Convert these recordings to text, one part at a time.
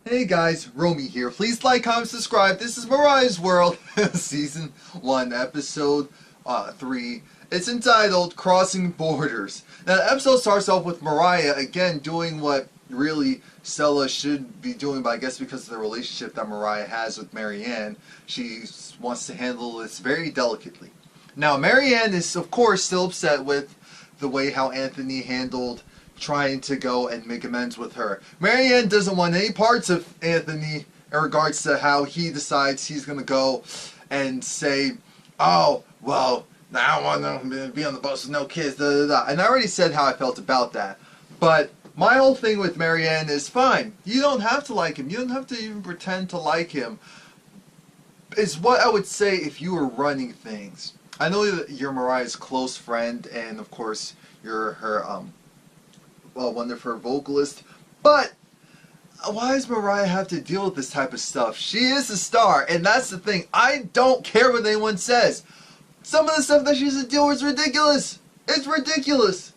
Hey guys, Romie here. Please like, comment, subscribe. This is Mariah's World, Season 1, Episode 3. It's entitled Crossing Borders. Now, the episode starts off with Mariah, again, doing what really Stella should be doing, but I guess because of the relationship that Mariah has with Marianne, she wants to handle this very delicately. Now, Marianne is, of course, still upset with the way how Anthony handled trying to go and make amends with her. Marianne doesn't want any parts of Anthony in regards to how he decides he's going to go and say, oh, well, I don't want to be on the bus with no kids, da da da. And I already said how I felt about that. But my whole thing with Marianne is fine. You don't have to like him. You don't have to even pretend to like him. Is what I would say if you were running things. I know that you're Mariah's close friend, and of course, you're her, one of her vocalists, but why does Mariah have to deal with this type of stuff? She is a star, and that's the thing. I don't care what anyone says. Some of the stuff that she has to deal with is ridiculous. It's ridiculous.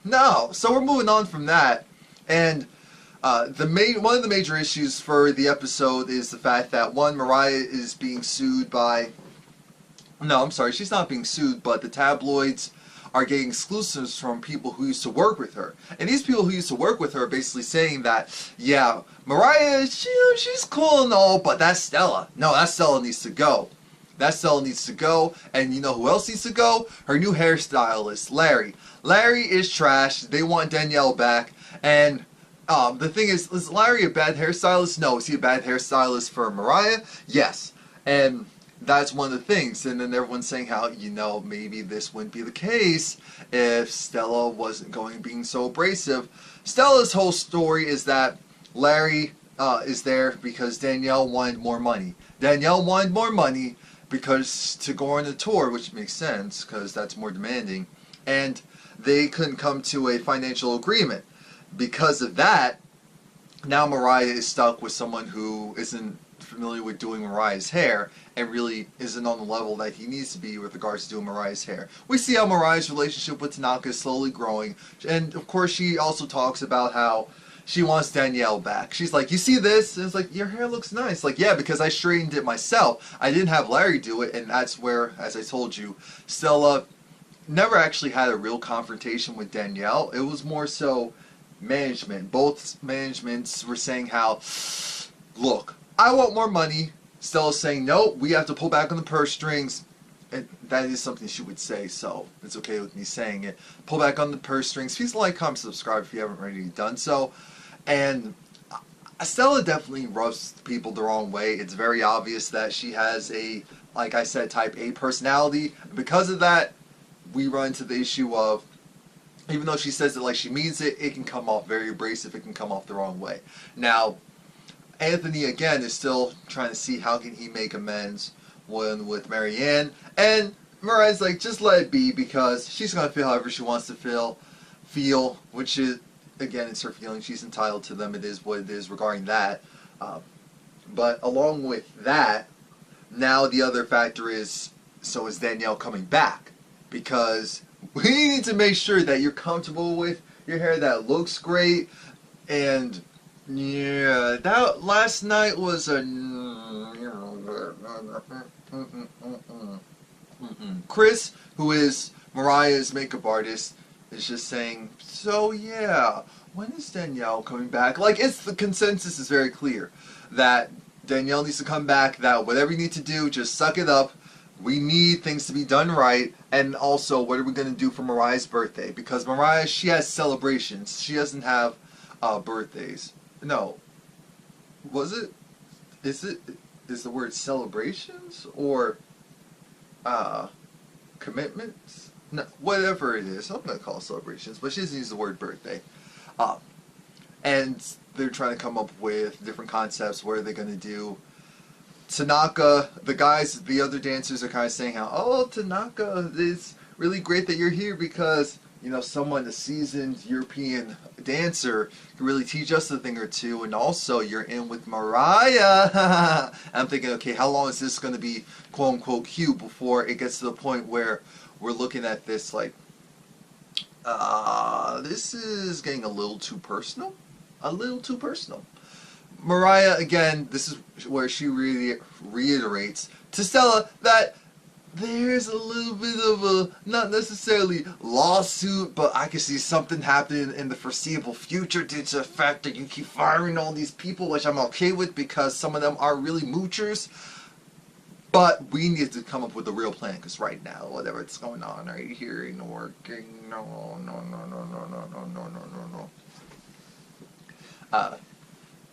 No. So we're moving on from that, and one of the major issues for the episode is the fact that Mariah is being sued by. No, I'm sorry, she's not being sued, but the tabloids are getting exclusives from people who used to work with her. And these people who used to work with her are basically saying that, yeah, Mariah, she's cool and all, but that's Stella. No, that Stella needs to go. That Stella needs to go. And you know who else needs to go? Her new hairstylist, Larry. Larry is trash. They want Danielle back. And the thing is Larry a bad hairstylist? No. Is he a bad hairstylist for Mariah? Yes. And that's one of the things, and then everyone's saying how, maybe this wouldn't be the case if Stella wasn't being so abrasive. Stella's whole story is that Larry is there because Danielle wanted more money. Danielle wanted more money because to go on a tour, which makes sense because that's more demanding, and they couldn't come to a financial agreement. Because of that, now Mariah is stuck with someone who isn't familiar with doing Mariah's hair and really isn't on the level that he needs to be with regards to doing Mariah's hair. We see how Mariah's relationship with Tanaka is slowly growing, and of course she also talks about how she wants Danielle back. She's like, you see this? And it's like, your hair looks nice. Like, yeah, because I straightened it myself. I didn't have Larry do it, and that's where, as I told you, Stella never actually had a real confrontation with Danielle. It was more so management. Both managements were saying how, look, I want more money. Stella's saying, no, we have to pull back on the purse strings. And that is something she would say, so it's okay with me saying it. Pull back on the purse strings. Please like, comment, subscribe if you haven't already done so. And Stella definitely rubs people the wrong way. It's very obvious that she has a, like I said, type A personality. Because of that, we run into the issue of, even though she says it like she means it, it can come off very abrasive. It can come off the wrong way. Now, Anthony, again, is still trying to see how can he make amends with Marianne. And Mariah's like, just let it be because she's going to feel however she wants to feel, which is, again, it's her feeling. She's entitled to them. It is what it is regarding that. But along with that, now the other factor is, so is Danielle coming back? Because we need to make sure that you're comfortable with your hair, that looks great, and yeah, that last night was a Chris, who is Mariah's makeup artist, is just saying, so yeah, when is Danielle coming back? Like, the consensus is very clear that Danielle needs to come back, that whatever you need to do, just suck it up. We need things to be done right, and also, what are we going to do for Mariah's birthday? Because Mariah, she has celebrations. She doesn't have birthdays. No. Was it? Is the word celebrations or commitments? No, whatever it is. I'm going to call it celebrations, but she doesn't use the word birthday. And they're trying to come up with different concepts. What are they going to do? Tanaka, the other dancers are kind of saying how, oh, Tanaka, it's really great that you're here because, someone, a seasoned European dancer, can really teach us a thing or two, and also you're in with Mariah. I'm thinking, okay, how long is this going to be, quote-unquote, cute before it gets to the point where we're looking at this like, this is getting a little too personal? a little too personal. Mariah, again, this is where she really reiterates to Stella that there's a little bit of a, not necessarily lawsuit, but I can see something happening in the foreseeable future due to the fact that you keep firing all these people, which I'm okay with because some of them are really moochers. But we need to come up with a real plan, because right now, whatever's going on right here ain't working. No.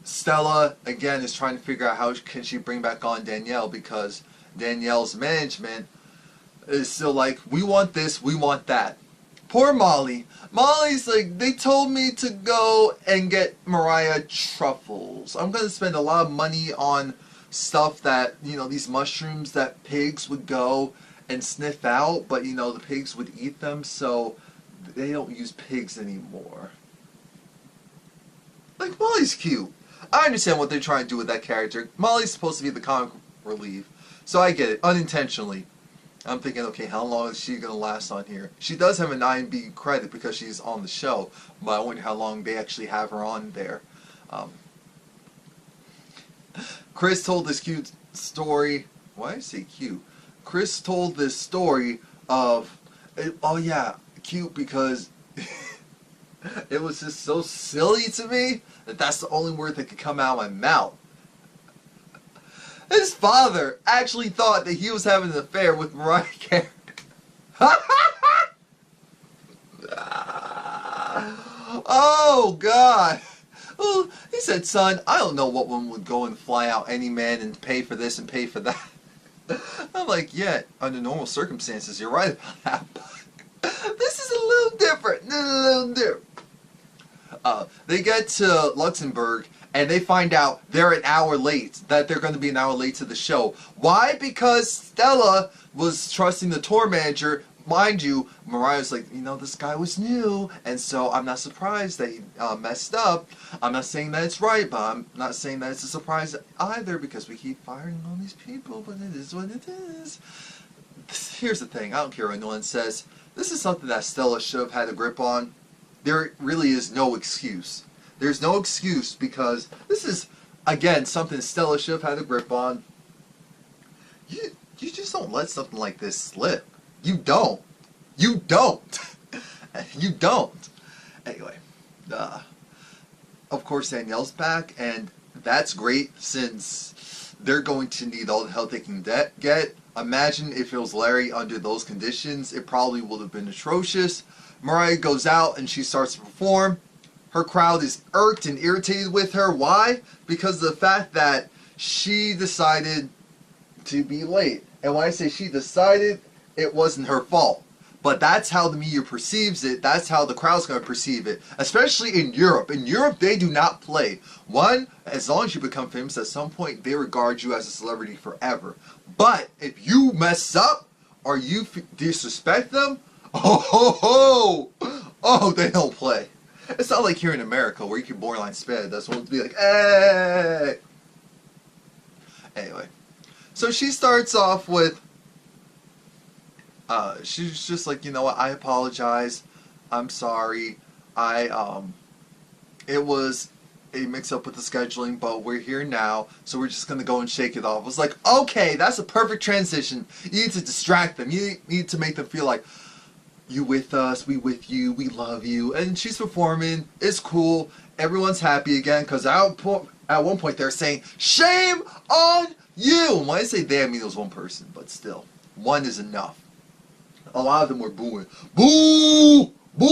Stella, again, is trying to figure out how can she bring back on Danielle, because Danielle's management is still like, we want this, we want that. Poor Molly. Molly's like, they told me to go and get Mariah truffles. I'm going to spend a lot of money on stuff that, you know, these mushrooms that pigs would go and sniff out, but, you know, the pigs would eat them, so they don't use pigs anymore. Like, Molly's cute. I understand what they're trying to do with that character. Molly's supposed to be the comic relief, so I get it, unintentionally. I'm thinking, okay, how long is she going to last on here? She does have an IMDb credit because she's on the show, but I wonder how long they actually have her on there. Chris told this cute story. Why did I say cute? Chris told this story of, oh yeah, cute because it was just so silly to me that that's the only word that could come out of my mouth. His father actually thought that he was having an affair with Mariah Carey. Oh, God. Well, he said, son, I don't know what one would go and fly out any man and pay for this and pay for that. I'm like, yeah, under normal circumstances, you're right about that. But this is a little different. They get to Luxembourg, and they find out they're an hour late, that they're going to be an hour late to the show. Why? Because Stella was trusting the tour manager. Mind you, Mariah's like, you know, this guy was new, and so I'm not surprised that he messed up. I'm not saying that it's right, but I'm not saying that it's a surprise either, because we keep firing all these people, but it is what it is. Here's the thing, I don't care what anyone says. This is something that Stella should have had a grip on. There really is no excuse. There's no excuse, because this is, again, something Stella should have had a grip on. You just don't let something like this slip. You don't. You don't. You don't. Anyway, of course Danielle's back, and that's great since they're going to need all the help they can get. Imagine if it was Larry under those conditions. It probably would have been atrocious. Mariah goes out and she starts to perform. Her crowd is irked and irritated with her. Why? Because of the fact that she decided to be late. And when I say she decided, it wasn't her fault. But that's how the media perceives it. That's how the crowd's going to perceive it. Especially in Europe. In Europe, they do not play. One, as long as you become famous, at some point, they regard you as a celebrity forever. But if you mess up, or you disrespect them, oh, they don't play. It's not like here in America where you can borderline spit. That's one to be like, hey. Anyway, so she starts off with, she's just like, you know what, I apologize. I'm sorry. It was a mix-up with the scheduling, but we're here now, so we're just going to go and shake it off. I was like, okay, that's a perfect transition. You need to distract them. You need to make them feel like, you with us, we with you, we love you. And she's performing, it's cool, everyone's happy again, because at one point they're saying, shame on you! And when I say they, I mean it was one person, but still, one is enough. A lot of them were booing. Boo! Boo!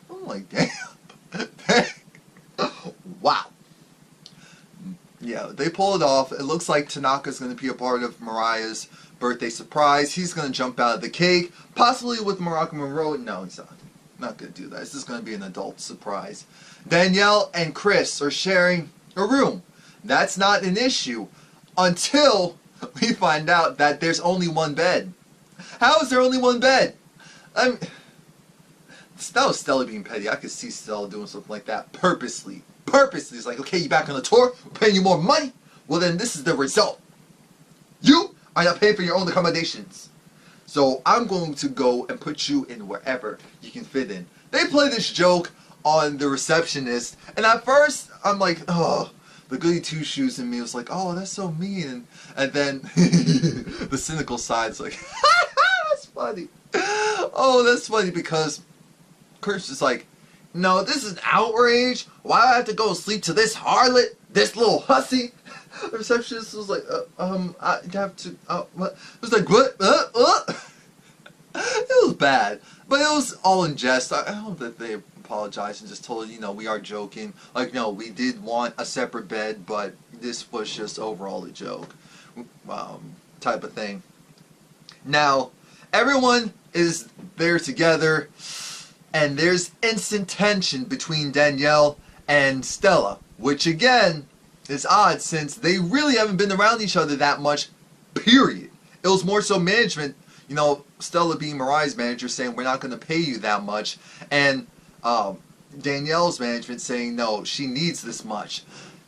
I'm like, damn. Wow. Yeah, they pull it off. It looks like Tanaka's going to be a part of Mariah's birthday surprise. He's going to jump out of the cake, possibly with Morocco Monroe. No, he's not going to do that. This is going to be an adult surprise. Danielle and Chris are sharing a room. That's not an issue until we find out that there's only one bed. How is there only one bed? That was Stella being petty. I could see Stella doing something like that purposely. It's like, okay, you back on the tour, we're paying you more money. Well, then this is the result. You are not paying for your own accommodations. So I'm going to go and put you in wherever you can fit in. They play this joke on the receptionist, and at first I'm like, oh, the goody two shoes in me was like, oh, that's so mean, and then the cynical side's like, that's funny. Oh, that's funny, because Kurt's just like, no, this is outrage. Why do I have to go sleep to this harlot, this little hussy? The receptionist was like, I have to, what? It was like, what? It was bad, but it was all in jest. I hope that they apologized and just told her, you know, we are joking. Like, no, we did want a separate bed, but this was just overall a joke, type of thing. Now, everyone is there together, and there's instant tension between Danielle and Stella, which again is odd since they really haven't been around each other that much, period. It was more so management, you know, Stella being Mariah's manager saying we're not going to pay you that much, and Danielle's management saying no, she needs this much.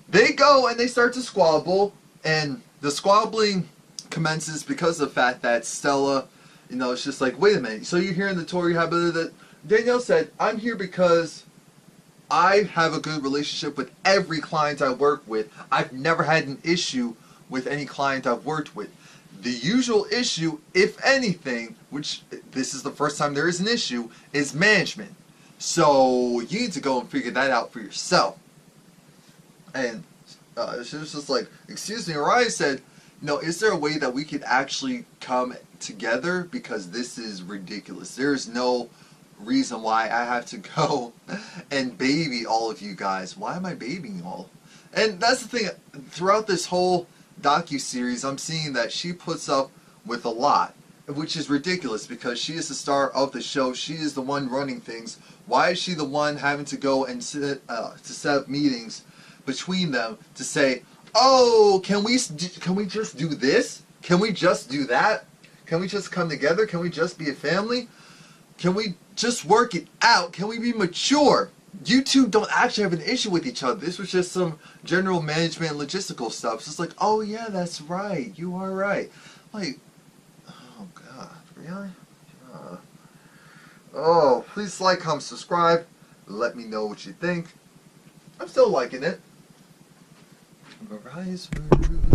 They go and they start to squabble, and the squabbling commences because of the fact that Stella, you know, it's just like, wait a minute, so you're here in the Tory habit that Danielle said, I'm here because I have a good relationship with every client I work with. I've never had an issue with any client I've worked with. The usual issue, if anything, which this is the first time there is an issue, is management. So you need to go and figure that out for yourself. And she was just like, excuse me, Mariah said, no, is there a way that we could actually come together? Because this is ridiculous. There is no reason why I have to go and baby all of you guys. Why am I babying all? And that's the thing, throughout this whole docu-series, I'm seeing that she puts up with a lot, which is ridiculous because she is the star of the show. She is the one running things. Why is she the one having to go and set up meetings between them to say, oh, can we just do this? Can we just do that? Can we just come together? Can we just be a family? Can we just work it out? Can we be mature? You two don't actually have an issue with each other. This was just some general management and logistical stuff. It's just like, oh yeah, that's right. You are right. Like, oh God, really? Oh, please like, comment, subscribe. Let me know what you think. I'm still liking it. Mariah's World.